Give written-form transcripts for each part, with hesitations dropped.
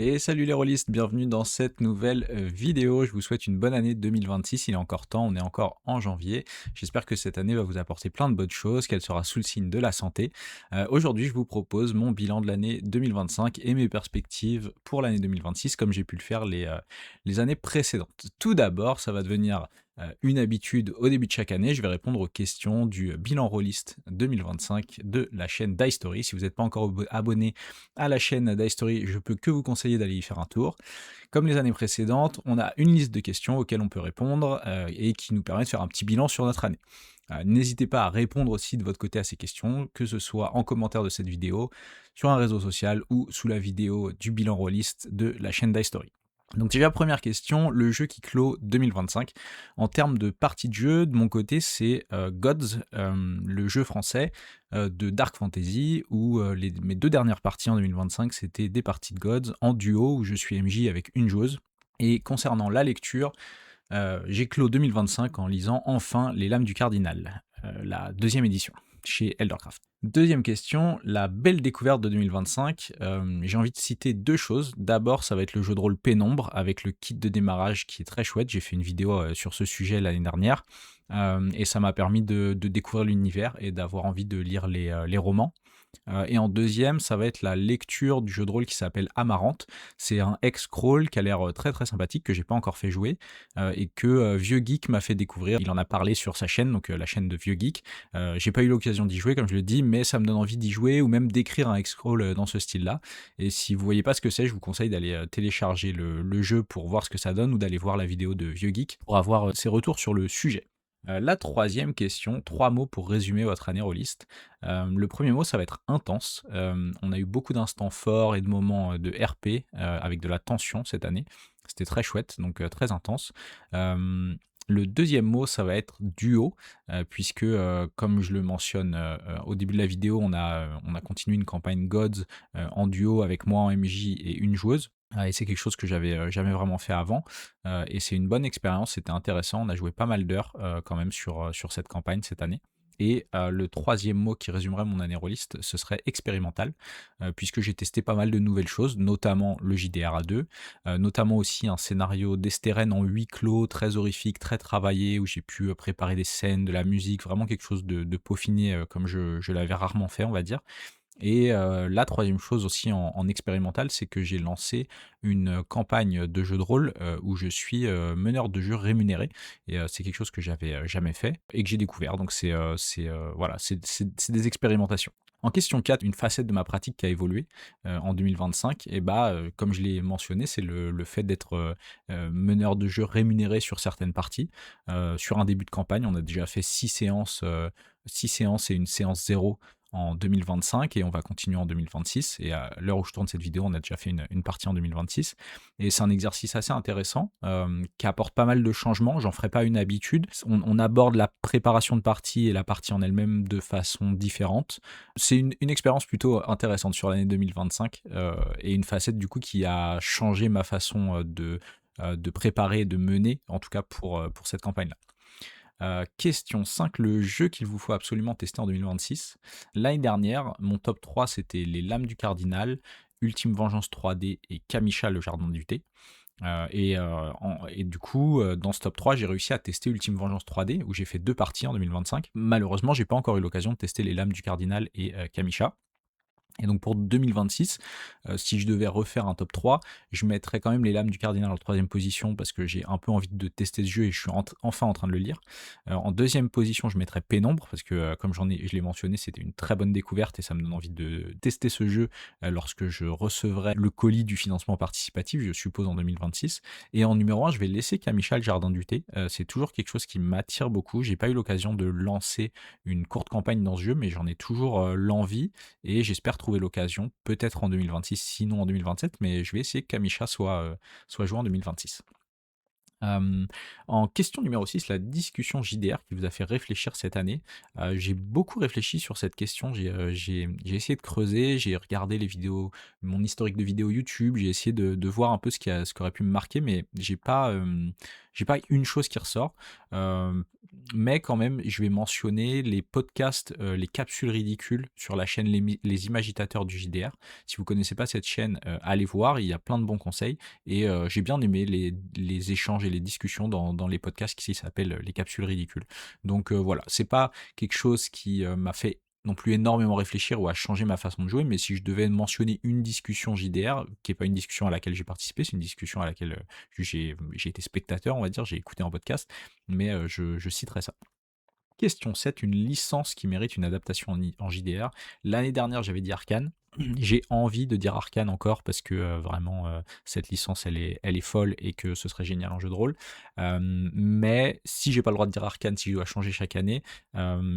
Et salut les rôlistes, bienvenue dans cette nouvelle vidéo. Je vous souhaite une bonne année 2026, il est encore temps, on est encore en janvier. J'espère que cette année va vous apporter plein de bonnes choses, qu'elle sera sous le signe de la santé. Aujourd'hui, je vous propose mon bilan de l'année 2025 et mes perspectives pour l'année 2026, comme j'ai pu le faire les années précédentes. Tout d'abord, ça va devenir une habitude au début de chaque année. Je vais répondre aux questions du bilan rôliste 2025 de la chaîne d'iStory. Si vous n'êtes pas encore abonné à la chaîne d'iStory, je peux que vous conseiller d'aller y faire un tour. Comme les années précédentes, on a une liste de questions auxquelles on peut répondre et qui nous permet de faire un petit bilan sur notre année. N'hésitez pas à répondre aussi de votre côté à ces questions, que ce soit en commentaire de cette vidéo, sur un réseau social ou sous la vidéo du bilan rôliste de la chaîne d'iStory. Donc déjà, première question, le jeu qui clôt 2025. En termes de partie de jeu, de mon côté, c'est Gods, le jeu français de Dark Fantasy, où mes deux dernières parties en 2025, c'était des parties de Gods en duo, où je suis MJ avec une joueuse. Et concernant la lecture, j'ai clos 2025 en lisant enfin Les Lames du Cardinal, la deuxième édition, chez Eldercraft. Deuxième question, la belle découverte de 2025. J'ai envie de citer deux choses. D'abord, ça va être le jeu de rôle Pénombre, avec le kit de démarrage qui est très chouette. J'ai fait une vidéo sur ce sujet l'année dernière, et ça m'a permis de découvrir l'univers et d'avoir envie de lire les romans. Et en deuxième, ça va être la lecture du jeu de rôle qui s'appelle Amarante. C'est un hex-crawl qui a l'air très très sympathique, que j'ai pas encore fait jouer, et que Vieux Geek m'a fait découvrir. Il en a parlé sur sa chaîne, donc la chaîne de Vieux Geek. J'ai pas eu l'occasion d'y jouer, comme je le dis, mais ça me donne envie d'y jouer, ou même d'écrire un hex-crawl dans ce style-là. Et si vous voyez pas ce que c'est, je vous conseille d'aller télécharger le jeu pour voir ce que ça donne, ou d'aller voir la vidéo de Vieux Geek pour avoir ses retours sur le sujet. La troisième question, 3 mots pour résumer votre année rôliste. Le premier mot, ça va être intense. On a eu beaucoup d'instants forts et de moments de RP avec de la tension cette année. C'était très chouette, donc très intense. Le deuxième mot, ça va être duo, puisque comme je le mentionne au début de la vidéo, on a continué une campagne Gods en duo avec moi en MJ et une joueuse. Et c'est quelque chose que j'avais jamais vraiment fait avant, et c'est une bonne expérience, c'était intéressant. On a joué pas mal d'heures quand même sur cette campagne cette année. Et le troisième mot qui résumerait mon année rôliste, ce serait expérimental, puisque j'ai testé pas mal de nouvelles choses, notamment le JDR 2, notamment aussi un scénario d'Estérène en huis clos, très horrifique, très travaillé, où j'ai pu préparer des scènes, de la musique, vraiment quelque chose de peaufiné comme je l'avais rarement fait, on va dire. Et la troisième chose aussi en expérimental, c'est que j'ai lancé une campagne de jeu de rôle, où je suis, meneur de jeu rémunéré, et c'est quelque chose que j'avais, jamais fait et que j'ai découvert. Donc voilà, c'est des expérimentations. En question 4, une facette de ma pratique qui a évolué, en 2025, et bah, comme je l'ai mentionné, c'est le fait d'être, meneur de jeu rémunéré sur certaines parties. Sur un début de campagne, on a déjà fait 6 séances et une séance zéro en 2025, et on va continuer en 2026. Et à l'heure où je tourne cette vidéo, on a déjà fait une partie en 2026. Et c'est un exercice assez intéressant qui apporte pas mal de changements. J'en ferai pas une habitude. On aborde la préparation de partie et la partie en elle-même de façon différente. C'est une expérience plutôt intéressante sur l'année 2025, et une facette du coup qui a changé ma façon de préparer et de mener, en tout cas pour cette campagne-là. Question 5, le jeu qu'il vous faut absolument tester en 2026. L'année dernière, mon top 3, c'était Les Lames du Cardinal, Ultime Vengeance 3D et Kamisha, le Jardin du Thé. Et du coup, dans ce top 3, j'ai réussi à tester Ultime Vengeance 3D, où j'ai fait 2 parties en 2025. Malheureusement, j'ai pas encore eu l'occasion de tester Les Lames du Cardinal et Kamisha. Et donc pour 2026, si je devais refaire un top 3, je mettrais quand même Les Lames du Cardinal en troisième position, parce que j'ai un peu envie de tester ce jeu et je suis enfin en train de le lire. En deuxième position, je mettrais Pénombre, parce que comme je l'ai mentionné, c'était une très bonne découverte et ça me donne envie de tester ce jeu lorsque je recevrai le colis du financement participatif, je suppose en 2026. Et en numéro 1, je vais laisser Kamisha, le Jardin du Thé. C'est toujours quelque chose qui m'attire beaucoup. J'ai pas eu l'occasion de lancer une courte campagne dans ce jeu, mais j'en ai toujours l'envie, et j'espère trouver l'occasion, peut-être en 2026, sinon en 2027, mais je vais essayer que Kamisha soit joué en 2026. En question numéro 6, la discussion JDR qui vous a fait réfléchir cette année. J'ai beaucoup réfléchi sur cette question, j'ai essayé de creuser, j'ai regardé les vidéos, mon historique de vidéos YouTube, j'ai essayé de voir un peu ce qui aurait pu me marquer, mais j'ai pas une chose qui ressort. mais quand même, je vais mentionner les podcasts, les capsules ridicules sur la chaîne Les Imagitateurs du JDR. Si vous connaissez pas cette chaîne, allez voir, il y a plein de bons conseils et j'ai bien aimé les échanges et les discussions dans les podcasts qui s'appellent, les capsules ridicules. Donc voilà, c'est pas quelque chose qui, m'a fait non plus énormément réfléchir ou à changer ma façon de jouer, mais si je devais mentionner une discussion JDR, qui est pas une discussion à laquelle j'ai participé, c'est une discussion à laquelle, j'ai été spectateur, on va dire, j'ai écouté un podcast, mais je citerai ça. Question 7, une licence qui mérite une adaptation en JDR. L'année dernière, j'avais dit Arcane. J'ai envie de dire Arcane encore parce que vraiment, cette licence, elle est folle et que ce serait génial en jeu de rôle. Mais si j'ai pas le droit de dire Arcane, si je dois changer chaque année,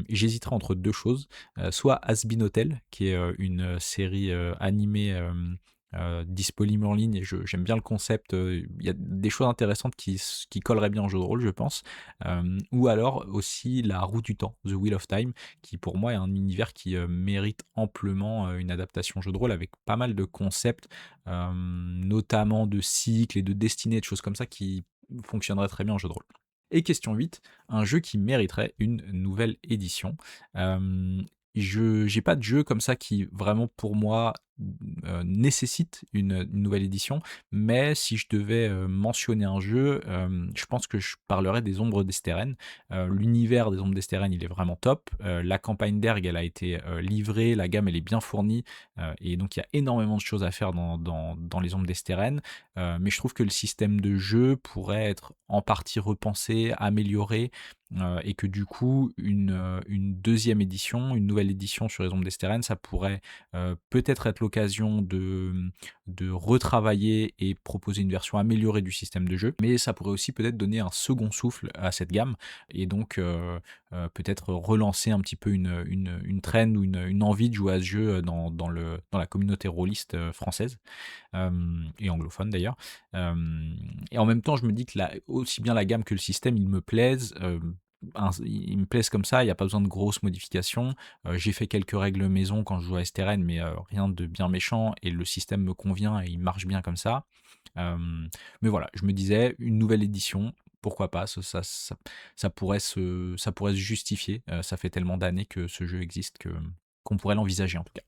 j'hésiterai entre deux choses. Soit Has Been Hotel, qui est une série animée disponible en ligne et j'aime bien le concept. Il y a des choses intéressantes qui colleraient bien en jeu de rôle, je pense. Ou alors aussi La Roue du Temps, The Wheel of Time, qui pour moi est un univers qui mérite amplement une adaptation jeu de rôle avec pas mal de concepts, notamment de cycles et de destinées, de choses comme ça qui fonctionneraient très bien en jeu de rôle. Et question 8, un jeu qui mériterait une nouvelle édition. Je j'ai pas de jeu comme ça qui vraiment pour moi nécessite une nouvelle édition, mais si je devais mentionner un jeu, je pense que je parlerais des Ombres d'Esteren. L'univers des Ombres d'Esteren, il est vraiment top. La campagne d'Erg, elle a été livrée, la gamme, elle est bien fournie, et donc il y a énormément de choses à faire dans les Ombres d'Esteren. Mais je trouve que le système de jeu pourrait être en partie repensé, amélioré, et que du coup, une deuxième édition, une nouvelle édition sur les Ombres d'Esteren, ça pourrait peut-être être l'occasion de retravailler et proposer une version améliorée du système de jeu, mais ça pourrait aussi peut-être donner un second souffle à cette gamme et donc peut-être relancer un petit peu une trend ou une envie de jouer à ce jeu dans la communauté rôliste française et anglophone d'ailleurs. Et en même temps, je me dis que aussi bien la gamme que le système, ils me plaisent. Ils me plaisent comme ça, il n'y a pas besoin de grosses modifications. J'ai fait quelques règles maison quand je joue à STRN, mais rien de bien méchant, et le système me convient et il marche bien comme ça. Euh, mais voilà, je me disais, une nouvelle édition, pourquoi pas, ça pourrait se justifier. Ça fait tellement d'années que ce jeu existe qu'on pourrait l'envisager en tout cas.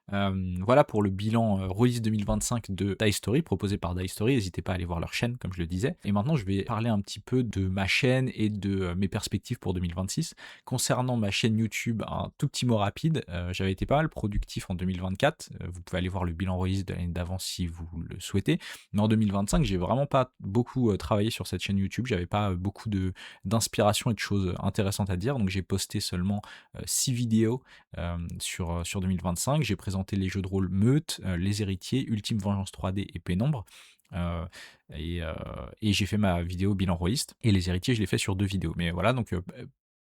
Voilà pour le bilan release 2025 de Die Story, proposé par Die Story. N'hésitez pas à aller voir leur chaîne, comme je le disais. Et maintenant, je vais parler un petit peu de ma chaîne et de mes perspectives pour 2026. Concernant ma chaîne YouTube, un tout petit mot rapide. J'avais été pas mal productif en 2024. Vous pouvez aller voir le bilan release de l'année d'avant si vous le souhaitez. Mais en 2025, j'ai vraiment pas beaucoup travaillé sur cette chaîne YouTube. J'avais pas beaucoup d'inspiration et de choses intéressantes à dire. Donc j'ai posté seulement 6 vidéos sur 2025. J'ai présenté les jeux de rôle Meute, Les Héritiers, Ultime Vengeance 3D et Pénombre. Euh, et j'ai fait ma vidéo bilan rôliste. Et Les Héritiers, je l'ai fait sur 2 vidéos. Mais voilà, donc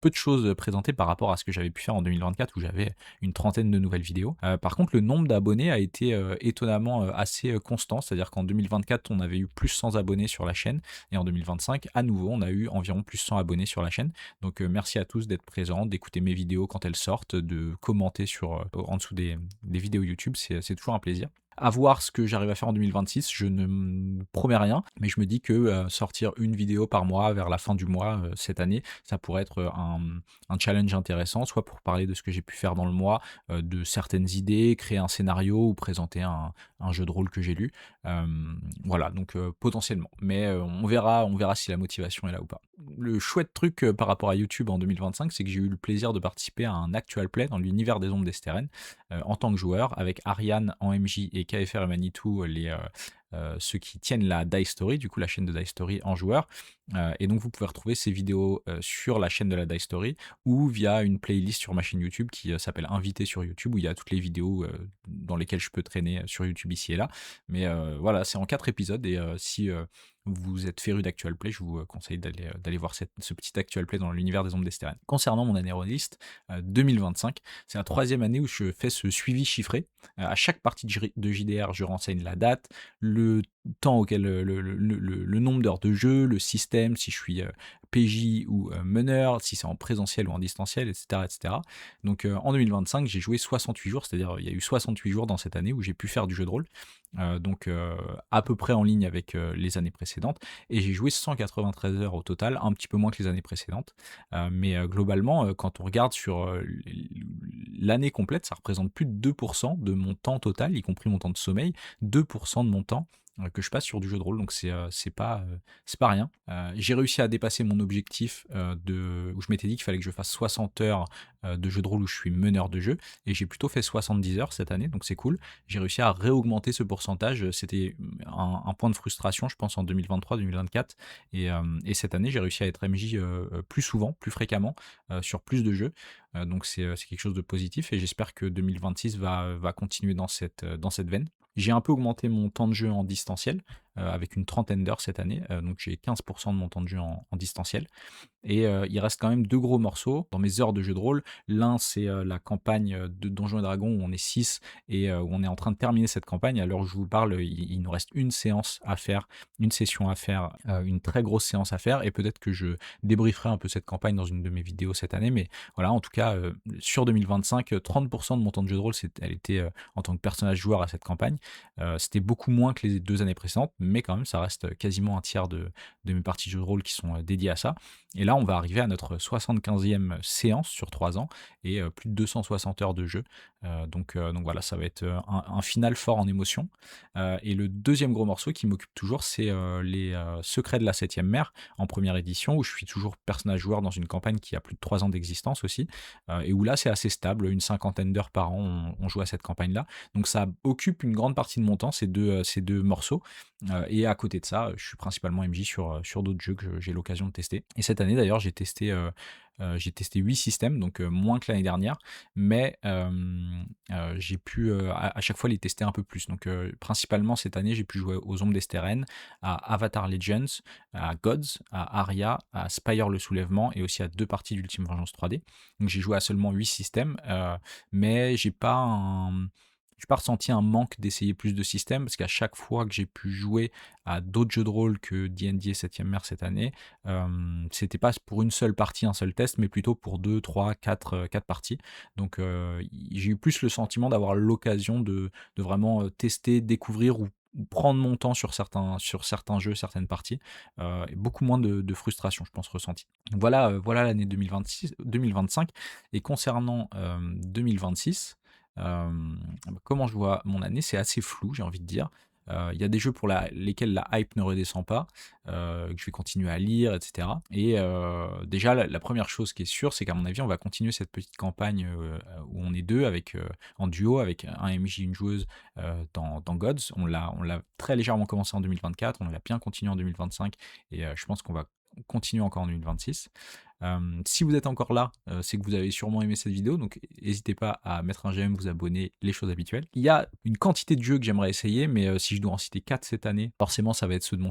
peu de choses présentées par rapport à ce que j'avais pu faire en 2024 où j'avais une trentaine de nouvelles vidéos. Par contre, le nombre d'abonnés a été étonnamment assez constant, c'est-à-dire qu'en 2024, on avait eu plus 100 abonnés sur la chaîne et en 2025, à nouveau, on a eu environ plus 100 abonnés sur la chaîne. Donc merci à tous d'être présents, d'écouter mes vidéos quand elles sortent, de commenter en dessous des vidéos YouTube, c'est toujours un plaisir. À voir ce que j'arrive à faire en 2026, je ne promets rien, mais je me dis que sortir une vidéo par mois vers la fin du mois cette année, ça pourrait être un challenge intéressant, soit pour parler de ce que j'ai pu faire dans le mois, de certaines idées, créer un scénario ou présenter un jeu de rôle que j'ai lu. Voilà, donc potentiellement. Mais on verra si la motivation est là ou pas. Le chouette truc par rapport à YouTube en 2025, c'est que j'ai eu le plaisir de participer à un actual play dans l'univers des Ombres d'Esteren en tant que joueur, avec Ariane en MJ et KFR et Manitou, ceux qui tiennent la Die Story, du coup la chaîne de Die Story en joueur. Et donc vous pouvez retrouver ces vidéos sur la chaîne de la Die Story ou via une playlist sur ma chaîne YouTube qui s'appelle Invité sur YouTube, où il y a toutes les vidéos dans lesquelles je peux traîner sur YouTube ici et là. Mais voilà, c'est en 4 épisodes et si vous êtes féru d'actual play, je vous conseille d'aller voir ce petit actual play dans l'univers des Ombres d'Esteren. Concernant mon année rôliste 2025, c'est la 3e année où je fais ce suivi chiffré. À chaque partie de JDR, je renseigne la date, le temps auquel le nombre d'heures de jeu, le système, si je suis PJ ou meneur, si c'est en présentiel ou en distanciel, etc. etc. Donc en 2025, j'ai joué 68 jours, c'est-à-dire il y a eu 68 jours dans cette année où j'ai pu faire du jeu de rôle. donc à peu près en ligne avec, les années précédentes et j'ai joué 193 heures au total, un petit peu moins que les années précédentes. Mais globalement, quand on regarde sur, l'année complète, ça représente plus de 2 de mon temps total, y compris mon temps de sommeil. 2 de mon temps, que je passe sur du jeu de rôle, donc c'est pas rien. J'ai réussi à dépasser mon objectif, où je m'étais dit qu'il fallait que je fasse 60 heures, de jeu de rôle où je suis meneur de jeu et j'ai plutôt fait 70 heures cette année, donc c'est cool. J'ai réussi à réaugmenter ce pourcentage. C'était un point de frustration, je pense, en 2023-2024. Et cette année, j'ai réussi à être MJ plus souvent, plus fréquemment, sur plus de jeux. Donc c'est quelque chose de positif et j'espère que 2026 va continuer dans cette veine. J'ai un peu augmenté mon temps de jeu en distanciel, avec une trentaine d'heures cette année. Donc j'ai 15% de mon temps de jeu en distanciel. Et il reste quand même 2 gros morceaux dans mes heures de jeu de rôle. L'un, c'est, la campagne, de Donjons& et Dragons où on est 6 et où on est en train de terminer cette campagne. À l'heure où je vous parle, il nous reste une séance à faire, une session à faire, une très grosse séance à faire et peut-être que je débrieferai un peu cette campagne dans une de mes vidéos cette année. Mais voilà, en tout cas, sur 2025, 30 de mon temps de jeu de rôle, elle était, en tant que personnage joueur à cette campagne. C'était beaucoup moins que les 2 années précédentes, mais quand même, ça reste quasiment un tiers de mes parties de jeu de rôle qui sont, dédiées à ça. Et là, on va arriver à notre 75e séance sur 3 ans et plus de 260 heures de jeu. Donc voilà, ça va être un final fort en émotion. Et le deuxième gros morceau qui m'occupe toujours, c'est les Secrets de la Septième Mer en première édition, où je suis toujours personnage joueur dans une campagne qui a plus de 3 ans d'existence aussi, et où là, c'est assez stable, une cinquantaine d'heures par an, on joue à cette campagne-là. Donc ça occupe une grande partie de mon temps, ces deux morceaux. Et à côté de ça, je suis principalement MJ sur d'autres jeux que j'ai l'occasion de tester. Et cette année d'ailleurs, j'ai testé 8 systèmes, donc moins que l'année dernière, mais j'ai pu à chaque fois les tester un peu plus. Donc principalement cette année, j'ai pu jouer aux Ombres d'Esteren, à Avatar Legends, à Gods, à Aria, à Spire le Soulèvement et aussi à 2 parties d'Ultime Vengeance 3D. Donc j'ai joué à seulement 8 systèmes, mais j'ai pas ressenti un manque d'essayer plus de systèmes parce qu'à chaque fois que j'ai pu jouer à d'autres jeux de rôle que D&D et 7e mer cette année, c'était pas pour une seule partie, un seul test, mais plutôt pour 2, 3, 4, 4 parties. Donc j'ai eu plus le sentiment d'avoir l'occasion de vraiment tester, découvrir ou prendre mon temps sur certains jeux, certaines parties, et beaucoup moins de frustration, je pense, ressentie. Donc voilà, voilà l'année 2025. Et concernant 2026, comment je vois mon année, c'est assez flou, j'ai envie de dire. Il y a des jeux pour lesquels la hype ne redescend pas, que je vais continuer à lire, etc. Et déjà, la première chose qui est sûre, c'est qu'à mon avis, on va continuer cette petite campagne où on est deux, en duo, avec un MJ, une joueuse dans Gods. On l'a très légèrement commencé en 2024, on l'a bien continué en 2025, et je pense qu'on va continuer encore en 2026. Si vous êtes encore là, c'est que vous avez sûrement aimé cette vidéo, donc n'hésitez pas à mettre un j'aime, vous abonner, les choses habituelles. Il y a une quantité de jeux que j'aimerais essayer, mais si je dois en citer 4 cette année, forcément ça va être ceux de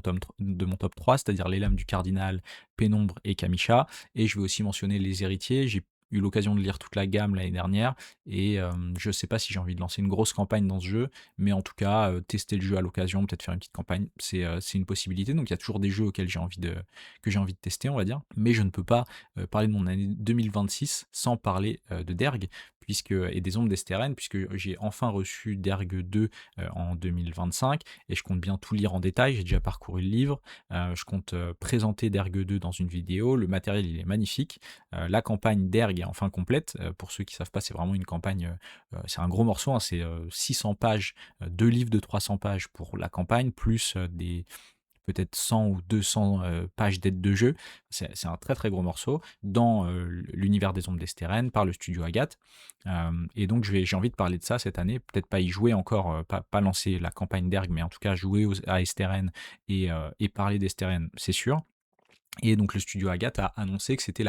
mon top 3, c'est-à-dire Les Lames du Cardinal, Pénombre et Kamisha. Et je vais aussi mentionner Les Héritiers. J'ai eu l'occasion de lire toute la gamme l'année dernière, et je sais pas si j'ai envie de lancer une grosse campagne dans ce jeu, mais en tout cas, tester le jeu à l'occasion, peut-être faire une petite campagne, c'est une possibilité. Donc il y a toujours des jeux auxquels que j'ai envie de tester, on va dire. Mais je ne peux pas parler de mon année 2026 sans parler de Derg et des Ombres d'Esteren, puisque j'ai enfin reçu Derg 2 en 2025 et je compte bien tout lire en détail. J'ai déjà parcouru le livre, je compte présenter Derg 2 dans une vidéo. Le matériel, il est magnifique. La campagne Derg est enfin complète. Pour ceux qui ne savent pas, c'est vraiment une campagne, c'est un gros morceau, hein, c'est 600 pages, 2 livres de 300 pages pour la campagne, plus des peut-être 100 ou 200 pages d'aide de jeu. C'est un très très gros morceau dans l'univers des Ombres d'Esteren par le studio Agathe. Et donc j'ai envie de parler de ça cette année, peut-être pas y jouer encore, pas lancer la campagne d'Erg, mais en tout cas jouer à Esteren et parler d'Esteren, c'est sûr. Et donc le studio Agathe a annoncé que c'était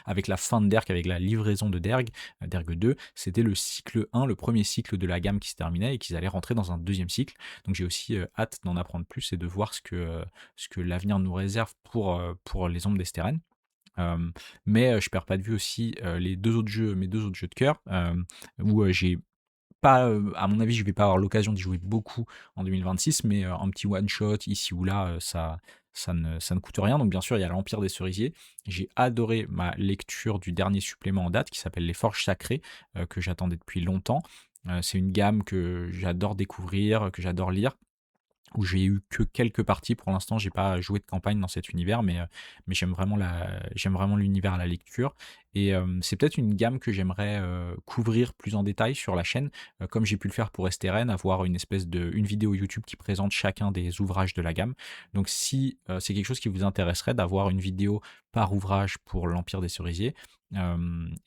avec la fin de Derg, avec la livraison de Derg, Derg 2, c'était le cycle 1, le premier cycle de la gamme qui se terminait et qu'ils allaient rentrer dans un deuxième cycle. Donc j'ai aussi hâte d'en apprendre plus et de voir ce que l'avenir nous réserve pour les Ombres d'Esteren. Mais je perds pas de vue aussi mes deux autres jeux de cœur, où j'ai pas, à mon avis, je vais pas avoir l'occasion d'y jouer beaucoup en 2026, mais un petit one shot ici ou là, ça ne coûte rien. Donc bien sûr, il y a l'Empire des Cerisiers. J'ai adoré ma lecture du dernier supplément en date qui s'appelle Les Forges Sacrées, que j'attendais depuis longtemps. C'est une gamme que j'adore découvrir, que j'adore lire, où j'ai eu que quelques parties pour l'instant, j'ai pas joué de campagne dans cet univers, mais j'aime vraiment l'univers à la lecture et c'est peut-être une gamme que j'aimerais, couvrir plus en détail sur la chaîne, comme j'ai pu le faire pour Esteren, avoir une vidéo YouTube qui présente chacun des ouvrages de la gamme. Donc si, c'est quelque chose qui vous intéresserait d'avoir une vidéo par ouvrage pour l'Empire des Cerisiers,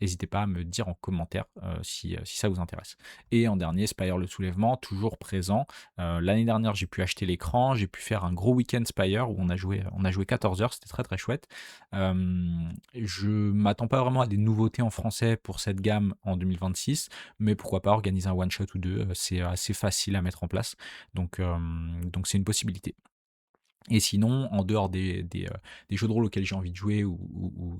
hésitez pas à me dire en commentaire, si ça vous intéresse. Et en dernier, Spire le Soulèvement, toujours présent. L'année dernière, j'ai pu acheter l'écran, j'ai pu faire un gros week-end Spire où on a joué 14 heures, c'était très très chouette. Je m'attends pas vraiment à des nouveautés en français pour cette gamme en 2026, mais pourquoi pas organiser un one shot ou deux, c'est assez facile à mettre en place, donc c'est une possibilité. Et sinon, en dehors des jeux de rôle auxquels j'ai envie de jouer ou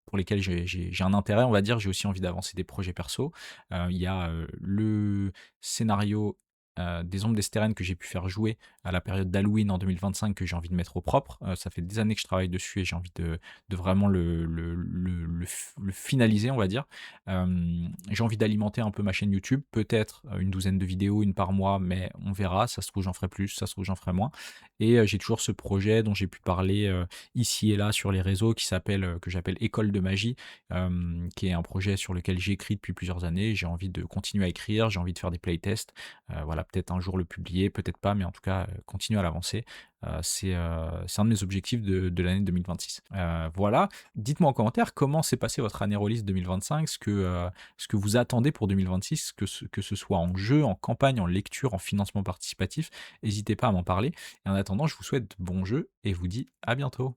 pour lesquels j'ai un intérêt, on va dire, j'ai aussi envie d'avancer des projets perso. Il y a, le scénario, des Ombres d'Estérène que j'ai pu faire jouer à la période d'Halloween en 2025 que j'ai envie de mettre au propre. Ça fait des années que je travaille dessus et j'ai envie de vraiment le finaliser, on va dire. J'ai envie d'alimenter un peu ma chaîne YouTube, peut-être, une douzaine de vidéos, une par mois, mais on verra. Ça se trouve, j'en ferai plus, ça se trouve, j'en ferai moins. Et j'ai toujours ce projet dont j'ai pu parler, ici et là sur les réseaux que j'appelle École de magie, qui est un projet sur lequel j'écris depuis plusieurs années. J'ai envie de continuer à écrire, j'ai envie de faire des playtests, voilà, peut-être un jour le publier, peut-être pas, mais en tout cas, continuer à l'avancer. C'est un de mes objectifs de l'année 2026. Voilà, dites-moi en commentaire comment s'est passée votre année release 2025, ce que vous attendez pour 2026, que ce soit en jeu, en campagne, en lecture, en financement participatif. N'hésitez pas à m'en parler et en attendant, je vous souhaite bon jeu et vous dis à bientôt.